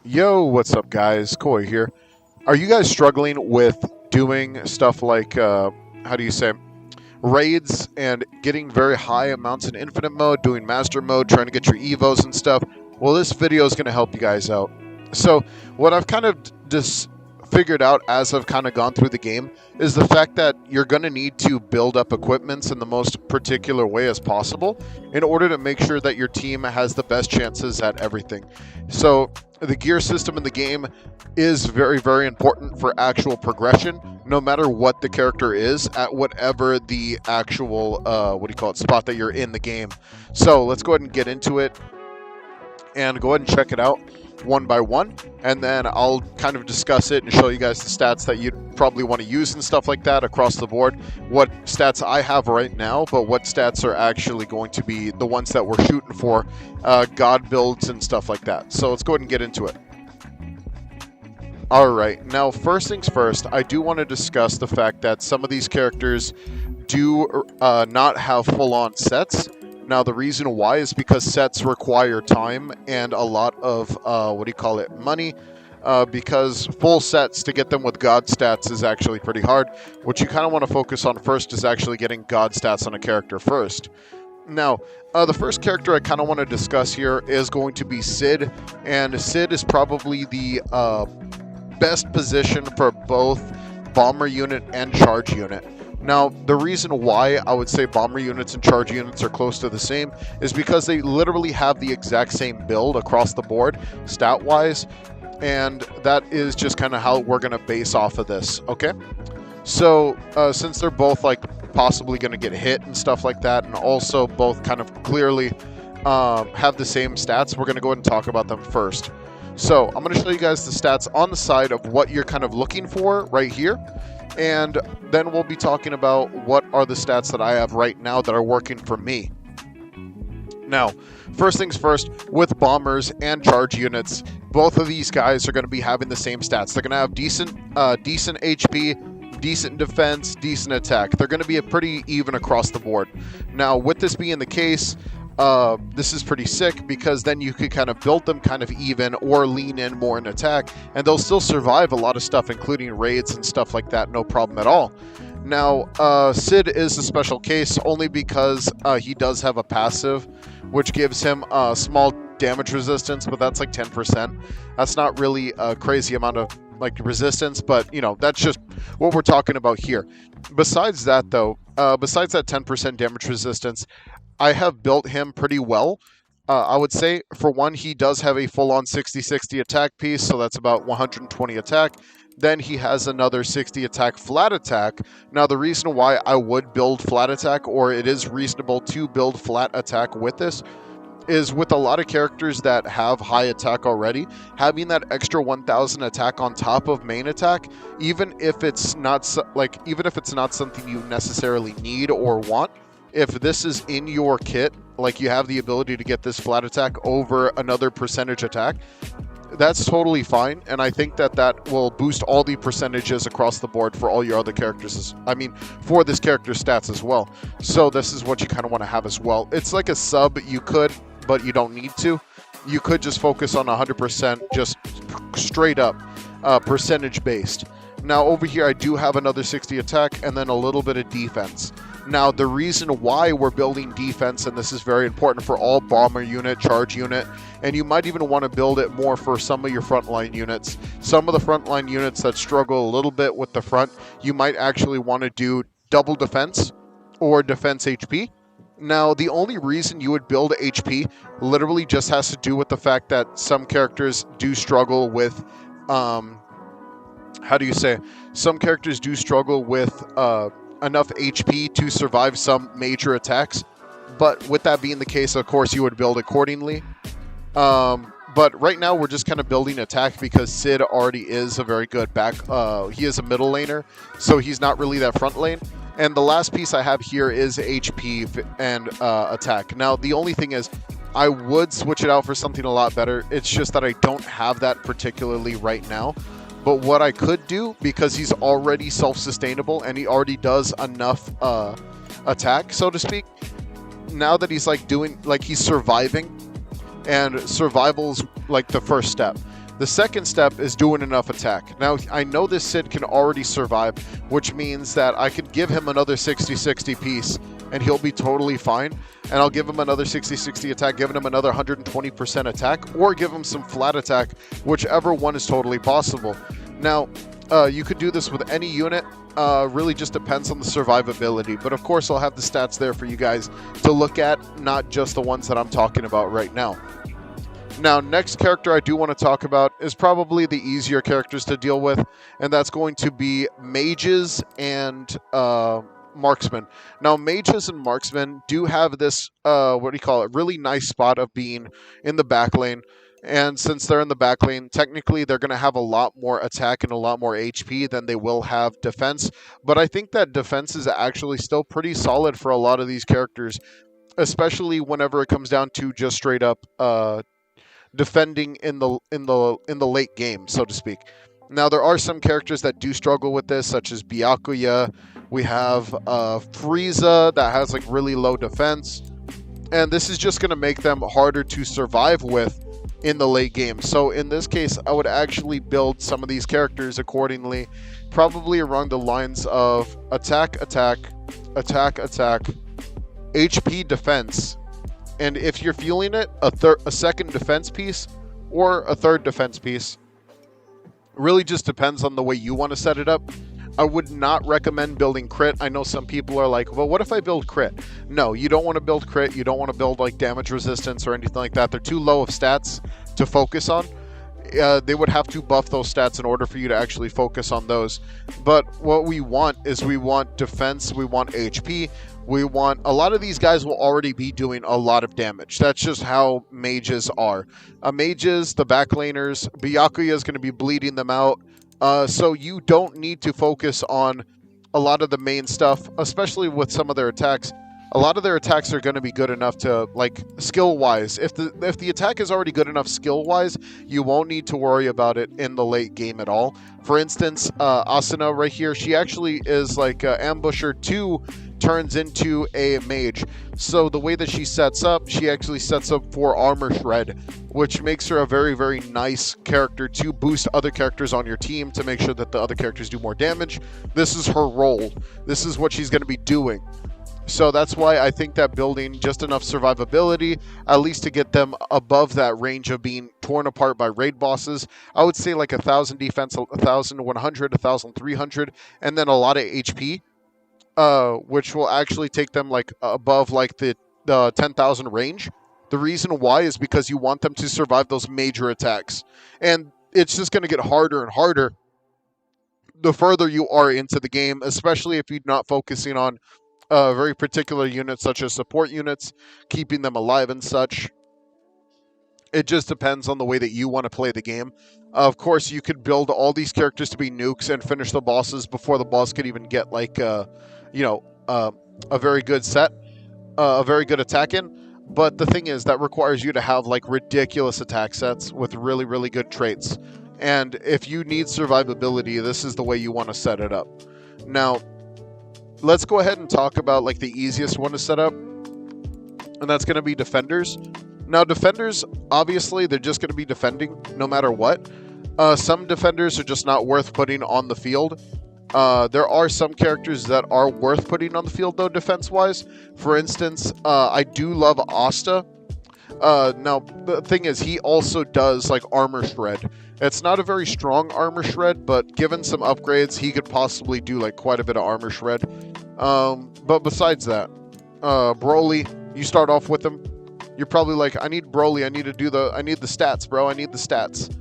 Yo, what's up, guys? Koi here. Are you guys struggling with doing stuff like, how do you say, raids and getting very high amounts in infinite mode, doing master mode, trying to get your evos and stuff? Well, this video is going to help you guys out. So, what I've kind of just figured out as I've kind of gone through the game is the fact that you're going to need to build up equipments in the most particular way as possible in order to make sure that your team has the best chances at everything. So, the gear system in the game is very, very important for actual progression, no matter what the character is at whatever the actual, spot that you're in the game. So let's go ahead and get into it and go ahead and check it out one by one, and then I'll kind of discuss it and show you guys the stats that you'd probably want to use and stuff like that across the board, what stats I have right now, but what stats are actually going to be the ones that we're shooting for, god builds and stuff like that. So let's go ahead and get into it. Alright, now first things first, I do want to discuss the fact that some of these characters do not have full-on sets. Now, the reason why is because sets require time and a lot of, money, because full sets, to get them with God stats is actually pretty hard. What you kind of want to focus on first is actually getting God stats on a character first. Now, the first character I kind of want to discuss here is going to be Sid, and Sid is probably the best position for both Bomber Unit and Charge Unit. Now, the reason why I would say Bomber Units and Charge Units are close to the same is because they literally have the exact same build across the board, stat-wise, and that is just kind of how we're going to base off of this, okay? So, since they're both, possibly going to get hit and stuff like that, and also both kind of clearly have the same stats, we're going to go ahead and talk about them first. So, I'm going to show you guys the stats on the side of what you're kind of looking for right here. And then we'll be talking about what are the stats that I have right now that are working for me. Now, first things first, with bombers and charge units, both of these guys are going to be having the same stats. They're going to have decent HP, decent defense, decent attack. They're going to be pretty even across the board. Now, with this being the case, this is pretty sick because then you could kind of build them kind of even or lean in more in attack, and they'll still survive a lot of stuff, including raids and stuff like that, no problem at all. Now, Sid is a special case only because he does have a passive, which gives him a small damage resistance, but that's like 10%. That's not really a crazy amount of resistance, but that's just what we're talking about here. Besides that, though, besides that 10% damage resistance, I have built him pretty well. I would say, for one, he does have a full-on 60-60 attack piece, so that's about 120 attack. Then he has another 60 attack flat attack. Now, the reason why I would build flat attack, or it is reasonable to build flat attack with this, is with a lot of characters that have high attack already, having that extra 1,000 attack on top of main attack, even if it's not something you necessarily need or want. If this is in your kit, you have the ability to get this flat attack over another percentage attack, that's totally fine, and I think that will boost all the percentages across the board for all your other characters. For this character's stats as well. So this is what you kind of want to have as well. It's like a sub, you could, but you don't need to. You could just focus on 100%, just straight up percentage based. Now over here I do have another 60 attack and then a little bit of defense. Now, the reason why we're building defense, and this is very important for all bomber unit, charge unit, and you might even want to build it more for some of your frontline units. Some of the frontline units that struggle a little bit with the front, you might actually want to do double defense or defense HP. Now, the only reason you would build HP literally just has to do with the fact that some characters do struggle with, some characters do struggle with, enough HP to survive some major attacks, but with that being the case, of course, you would build accordingly. But right now we're just kind of building attack because Sid already is a very good he is a middle laner, so he's not really that front lane. And the last piece I have here is HP and attack. Now, the only thing is, I would switch it out for something a lot better. It's just that I don't have that particularly right now. But what I could do, because he's already self-sustainable and he already does enough attack, so to speak, now that he's he's surviving, and survival's the first step. The second step is doing enough attack. Now, I know this Sid can already survive, which means that I could give him another 60-60 piece and he'll be totally fine. And I'll give him another 60-60 attack, giving him another 120% attack, or give him some flat attack, whichever one is totally possible. Now, you could do this with any unit. Really just depends on the survivability. But of course, I'll have the stats there for you guys to look at, not just the ones that I'm talking about right now. Now, next character I do want to talk about is probably the easier characters to deal with, and that's going to be mages and marksmen. Now, mages and marksmen do have this, really nice spot of being in the back lane. And since they're in the back lane, technically they're going to have a lot more attack and a lot more HP than they will have defense. But I think that defense is actually still pretty solid for a lot of these characters, especially whenever it comes down to just straight up defending in the late game, so to speak. Now, there are some characters that do struggle with this, such as Byakuya. We have Frieza that has like really low defense, and this is just going to make them harder to survive with in the late game. So in this case, I would actually build some of these characters accordingly, probably along the lines of attack, attack, attack, attack, HP, defense. And if you're feeling it, a second defense piece or a third defense piece. Really just depends on the way you want to set it up. I would not recommend building crit. I know some people are like, well, what if I build crit? No, you don't want to build crit. You don't want to build like damage resistance or anything like that. They're too low of stats to focus on. They would have to buff those stats in order for you to actually focus on those. But what we want is we want defense, we want HP, we want... A lot of these guys will already be doing a lot of damage. That's just how mages are. Mages, the backlaners, Byakuya is going to be bleeding them out. So you don't need to focus on a lot of the main stuff, especially with some of their attacks. A lot of their attacks are going to be good enough to, like, skill-wise. If the attack is already good enough skill-wise, you won't need to worry about it in the late game at all. For instance, Asuna right here, she actually is like Ambusher 2 turns into a mage. So the way that she sets up, she actually sets up for Armor Shred, which makes her a very, very nice character to boost other characters on your team to make sure that the other characters do more damage. This is her role. This is what she's going to be doing. So that's why I think that building just enough survivability, at least to get them above that range of being torn apart by raid bosses. I would say like 1,000 defense, 1,100, 1,300, and then a lot of HP, which will actually take them like above like the 10,000 range. The reason why is because you want them to survive those major attacks. And it's just going to get harder and harder the further you are into the game, especially if you're not focusing on very particular units such as support units, keeping them alive and such. It just depends on the way that you want to play the game. Of course, you could build all these characters to be nukes and finish the bosses before the boss could even get like, a very good set, a very good attack in. But the thing is, that requires you to have like ridiculous attack sets with really, really good traits. And if you need survivability, this is the way you want to set it up. Now, let's go ahead and talk about like the easiest one to set up, and that's going to be defenders. Now, defenders, obviously, they're just going to be defending no matter what. Some defenders are just not worth putting on the field. There are some characters that are worth putting on the field, though, defense-wise. For instance, I do love Asta. Now, the thing is, he also does like Armor Shred. It's not a very strong Armor Shred, but given some upgrades, he could possibly do like quite a bit of Armor Shred. But besides that, Broly, you start off with him. You're probably like, I need Broly. I need the stats, bro. I need the stats.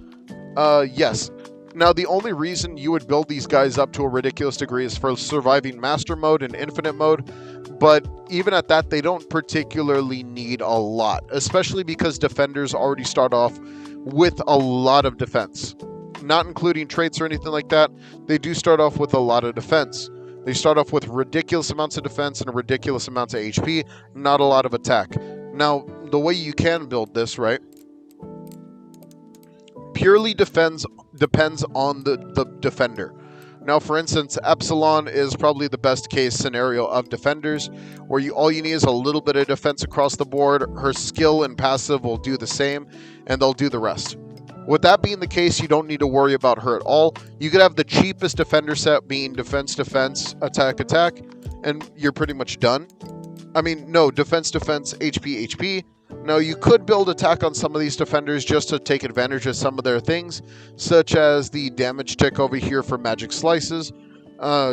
Yes. Now, the only reason you would build these guys up to a ridiculous degree is for surviving Master Mode and Infinite Mode. But even at that, they don't particularly need a lot, especially because defenders already start off with a lot of defense. Not including traits or anything like that, they do start off with a lot of defense. They start off with ridiculous amounts of defense and ridiculous amounts of HP, not a lot of attack. Now, the way you can build this, right, purely depends on the defender. Now, for instance, Epsilon is probably the best case scenario of defenders, where all you need is a little bit of defense across the board. Her skill and passive will do the same, and they'll do the rest. With that being the case, you don't need to worry about her at all. You could have the cheapest defender set being defense, defense, attack, attack, and you're pretty much done. I mean, no, defense, defense, HP, HP. Now, you could build attack on some of these defenders just to take advantage of some of their things, such as the damage tick over here for magic slices.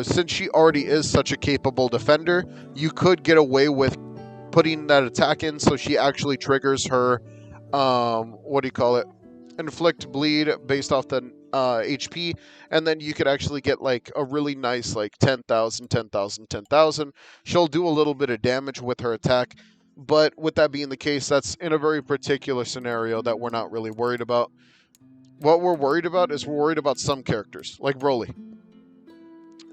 Since she already is such a capable defender, you could get away with putting that attack in so she actually triggers her, inflict bleed based off the HP, and then you could actually get like a really nice like 10,000, 10,000, 10,000. She'll do a little bit of damage with her attack, but with that being the case, that's in a very particular scenario that we're not really worried about. What we're worried about is we're worried about some characters, like Broly.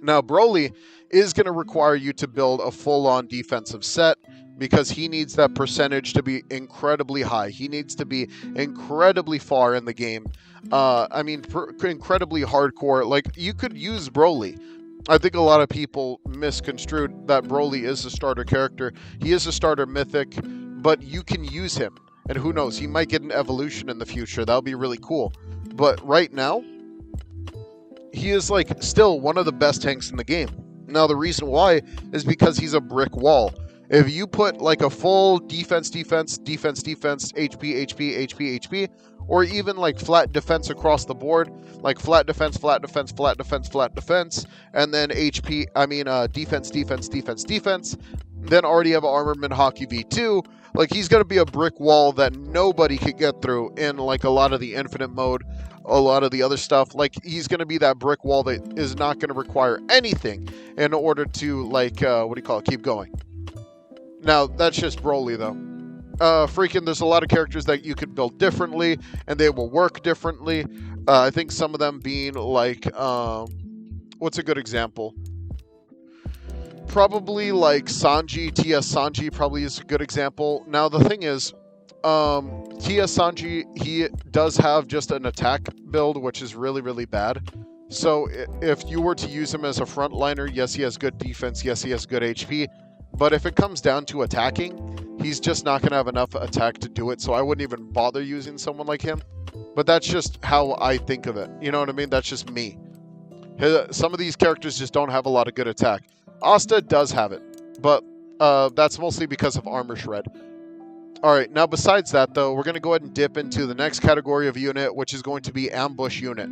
Now, Broly is going to require you to build a full-on defensive set because he needs that percentage to be incredibly high. He needs to be incredibly far in the game. Incredibly hardcore. Like, you could use Broly. I think a lot of people misconstrued that Broly is a starter character. He is a starter mythic, but you can use him. And who knows, he might get an evolution in the future. That would be really cool. But right now, he is like still one of the best tanks in the game. Now, the reason why is because he's a brick wall. If you put like a full defense, defense, defense, defense, HP, HP, HP, HP, or even like flat defense across the board, like flat defense, flat defense, flat defense, flat defense, and then defense, defense, defense, defense, then already have Armorman Hockey V2, like he's going to be a brick wall that nobody could get through in like a lot of the infinite mode, a lot of the other stuff. Like, he's going to be that brick wall that is not going to require anything in order to keep going. Now, that's just Broly, though. There's a lot of characters that you could build differently, and they will work differently. I think some of them being like, what's a good example? Probably like Sanji, TS Sanji probably is a good example. Now, the thing is, TS Sanji, he does have just an attack build, which is really, really bad. So if you were to use him as a frontliner, yes, he has good defense, yes, he has good HP. But if it comes down to attacking, he's just not going to have enough attack to do it, so I wouldn't even bother using someone like him. But that's just how I think of it. You know what I mean? That's just me. Some of these characters just don't have a lot of good attack. Asta does have it, but that's mostly because of Armor Shred. Alright, now besides that, though, we're going to go ahead and dip into the next category of unit, which is going to be Ambush Unit.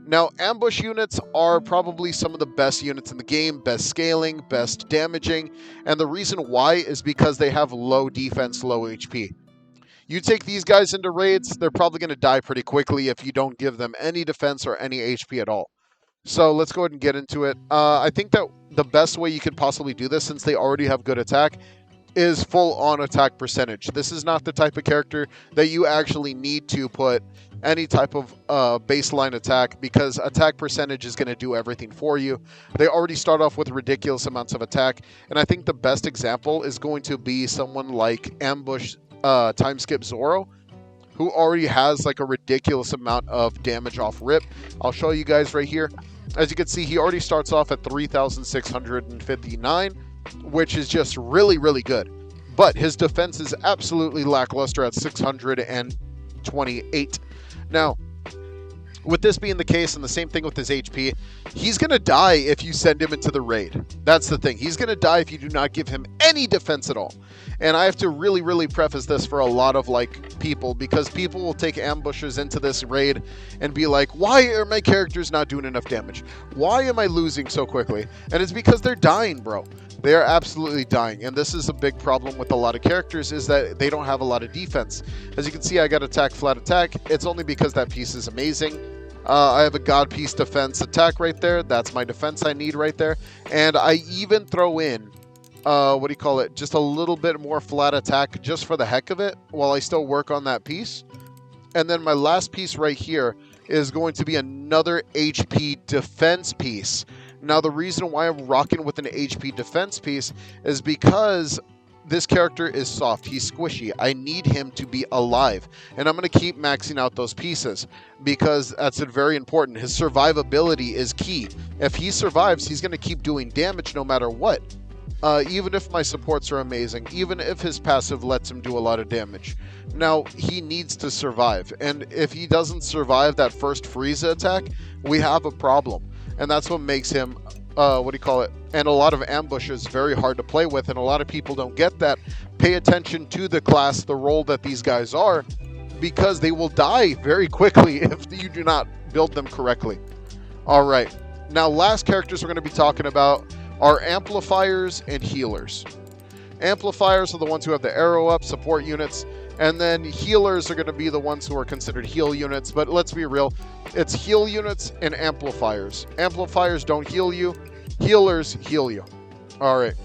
Now, ambush units are probably some of the best units in the game, best scaling, best damaging, and the reason why is because they have low defense, low HP. You take these guys into raids, they're probably going to die pretty quickly if you don't give them any defense or any HP at all. So let's go ahead and get into it. I think that the best way you could possibly do this, since they already have good attack, is full-on attack percentage. This is not the type of character that you actually need to put any type of baseline attack, because attack percentage is going to do everything for you. They already start off with ridiculous amounts of attack, and I think the best example is going to be someone like Ambush Timeskip Zoro, who already has like a ridiculous amount of damage off rip. I'll show you guys right here. As you can see, he already starts off at 3,659, which is just really, really good. But his defense is absolutely lackluster at 628. Now, with this being the case, and the same thing with his HP, he's going to die if you send him into the raid. That's the thing. He's going to die if you do not give him any defense at all. And I have to really, really preface this for a lot of people, because people will take ambushers into this raid and be like, why are my characters not doing enough damage? Why am I losing so quickly? And it's because they're dying, bro. They are absolutely dying, and this is a big problem with a lot of characters, is that they don't have a lot of defense. As you can see, I got attack, flat attack. It's only because that piece is amazing. I have a god piece defense attack right there. That's my defense I need right there. And I even throw in, just a little bit more flat attack just for the heck of it while I still work on that piece. And then my last piece right here is going to be another HP defense piece. Now, the reason why I'm rocking with an HP defense piece is because this character is soft. He's squishy. I need him to be alive. And I'm going to keep maxing out those pieces because that's very important. His survivability is key. If he survives, he's going to keep doing damage no matter what. even if my supports are amazing, even if his passive lets him do a lot of damage. Now, he needs to survive, and if he doesn't survive that first Frieza attack, we have a problem. And that's what makes him, and a lot of ambushes very hard to play with, and a lot of people don't get that. Pay attention to the class, the role that these guys are, because they will die very quickly if you do not build them correctly. Alright, now last characters we're going to be talking about are Amplifiers and Healers. Amplifiers are the ones who have the arrow up, support units, and then Healers are going to be the ones who are considered heal units, but let's be real, it's heal units and Amplifiers. Amplifiers don't heal you, Healers heal you. Alright.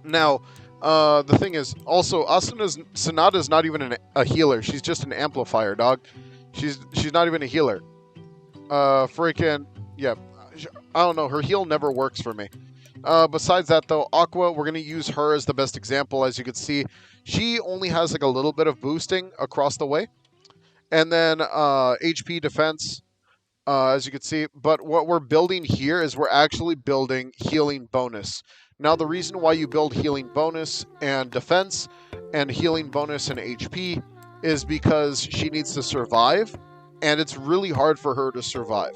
Now, the thing is, also, Sonata is not even a healer, she's just an Amplifier, dog. She's not even a healer. Yeah, I don't know, her heal never works for me. Besides that, though, Aqua, we're going to use her as the best example. As you can see, she only has like a little bit of boosting across the way. And then HP defense, as you can see. But what we're building here is we're actually building healing bonus. Now, the reason why you build healing bonus and defense and healing bonus and HP is because she needs to survive. And it's really hard for her to survive,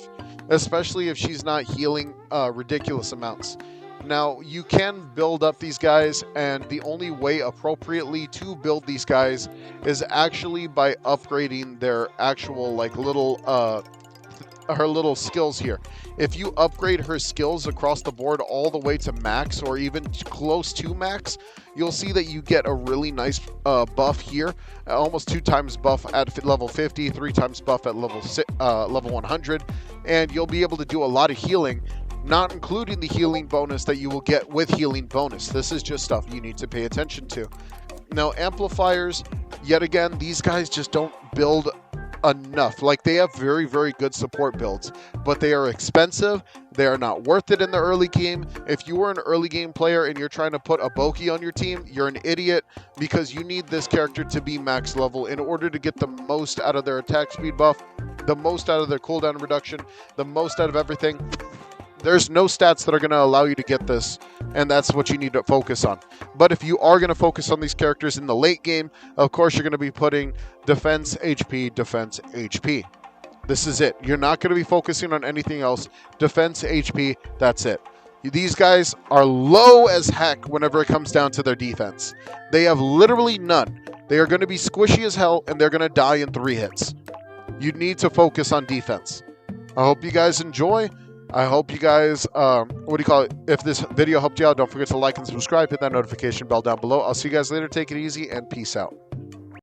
especially if she's not healing ridiculous amounts. Now, you can build up these guys, and the only way appropriately to build these guys is actually by upgrading their actual, like, her little skills here. If you upgrade her skills across the board all the way to max, or even close to max, you'll see that you get a really nice buff here, almost 2 times buff at level 50, 3 times buff at level 100, and you'll be able to do a lot of healing, not including the healing bonus that you will get with healing bonus. This is just stuff you need to pay attention to. Now, Amplifiers, yet again, these guys just don't build enough. Like, they have very, very good support builds, but they are expensive. They are not worth it in the early game. If you are an early game player and you're trying to put a Boki on your team, you're an idiot, because you need this character to be max level in order to get the most out of their attack speed buff, the most out of their cooldown reduction, the most out of everything. There's no stats that are going to allow you to get this, and that's what you need to focus on. But if you are going to focus on these characters in the late game, of course you're going to be putting defense, HP, defense, HP. This is it. You're not going to be focusing on anything else. Defense, HP, that's it. These guys are low as heck whenever it comes down to their defense. They have literally none. They are going to be squishy as hell, and they're going to die in 3 hits. You need to focus on defense. I hope you guys enjoy. I hope you guys, if this video helped you out, don't forget to like and subscribe, hit that notification bell down below. I'll see you guys later. Take it easy, and peace out.